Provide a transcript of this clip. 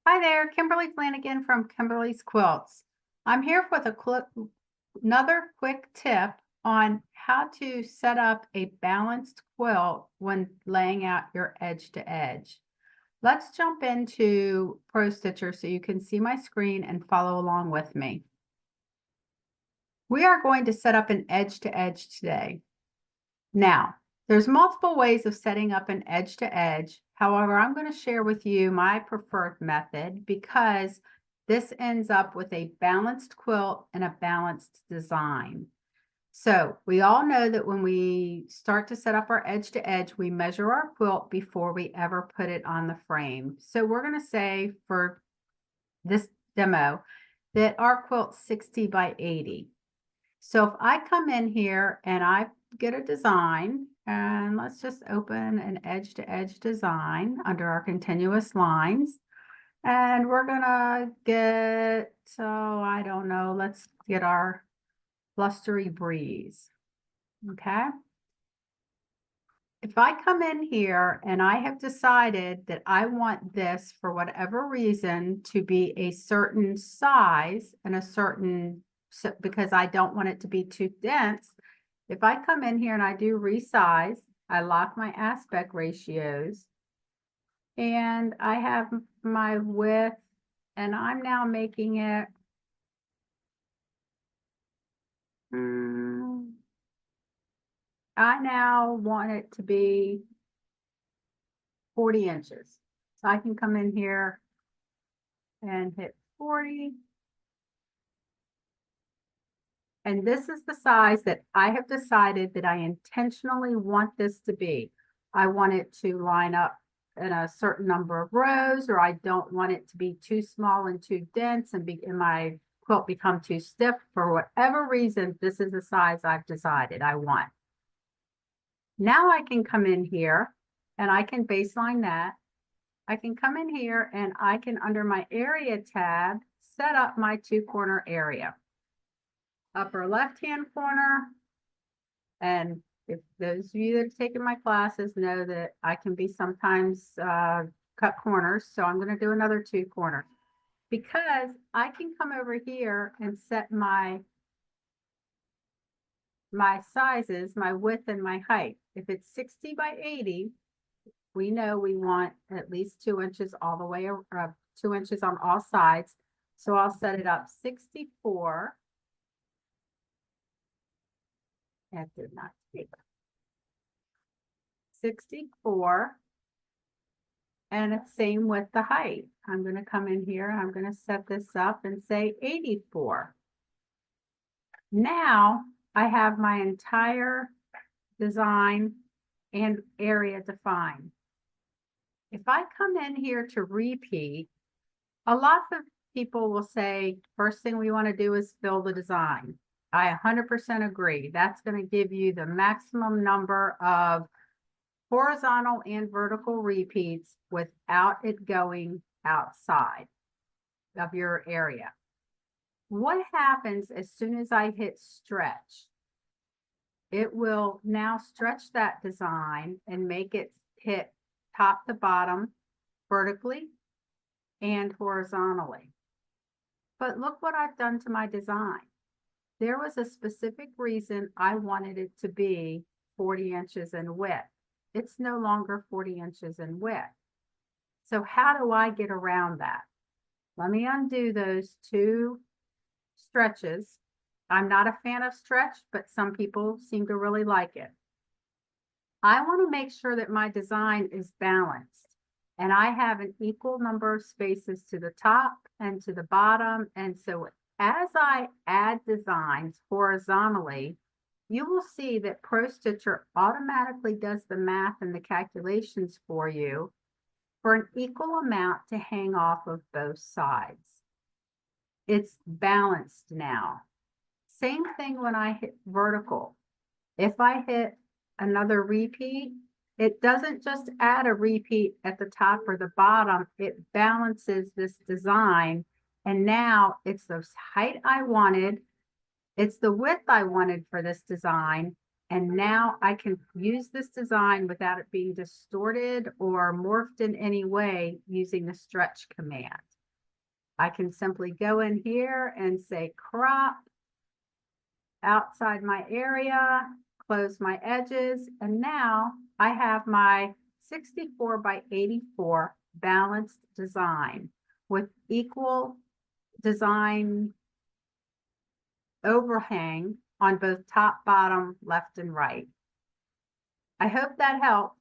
Hi there, Kimberly Flanagan from Kimberly's Quilts. I'm here with another quick tip on how to set up a balanced quilt when laying out your edge to edge. Let's jump into Pro Stitcher so you can see my screen and follow along with me. We are going to set up an edge to edge today. Now, there's multiple ways of setting up an edge to edge. However, I'm going to share with you my preferred method because this ends up with a balanced quilt and a balanced design. So we all know that when we start to set up our edge to edge, we measure our quilt before we ever put it on the frame. So we're going to say for this demo that our quilt's 60 by 80. So if I come in here and I get a design, and let's just open an edge to edge design under our continuous lines. And we're gonna get, so I don't know, let's get our blustery breeze. Okay. If I come in here and I have decided that I want this for whatever reason to be a certain size and a certain, because I don't want it to be too dense, if I come in here and I do resize, I lock my aspect ratios and I have my width and I'm now making it I now want it to be 40 inches. So I can come in here and hit 40. And this is the size that I have decided that I intentionally want this to be. I want it to line up in a certain number of rows, or I don't want it to be too small and too dense and my quilt become too stiff. For whatever reason, this is the size I've decided I want. Now I can come in here and I can baseline that. I can come in here and I can, under my area tab, set up my 2-corner area. Upper left-hand corner. And if those of you that have taken my classes know that I can be sometimes cut corners. So I'm going to do another 2-corner because I can come over here and set my sizes, my width and my height. If it's 60 by 80, we know we want at least 2 inches all the way, 2 inches on all sides. So I'll set it up 64. That did not take 64. And it's same with the height. I'm going to come in here and I'm going to set this up and say 84. Now I have my entire design and area defined. If I come in here to repeat, a lot of people will say, first thing we want to do is fill the design. I 100% agree. That's going to give you the maximum number of horizontal and vertical repeats without it going outside of your area. What happens as soon as I hit stretch? It will now stretch that design and make it hit top to bottom vertically and horizontally. But look what I've done to my design. There was a specific reason I wanted it to be 40 inches in width. It's no longer 40 inches in width. So how do I get around that? Let me undo those 2 stretches. I'm not a fan of stretch, but some people seem to really like it. I want to make sure that my design is balanced and I have an equal number of spaces to the top and to the bottom. And so as I add designs horizontally, you will see that Pro Stitcher automatically does the math and the calculations for you for an equal amount to hang off of both sides. It's balanced now. Same thing when I hit vertical. If I hit another repeat, it doesn't just add a repeat at the top or the bottom, it balances this design. And now it's the height I wanted, it's the width I wanted for this design, And now I can use this design without it being distorted or morphed in any way using the stretch command. I can simply go in here and say crop outside my area, close my edges, and now I have my 64 by 84 balanced design with equal design overhang on both top, bottom, left, and right. I hope that helped.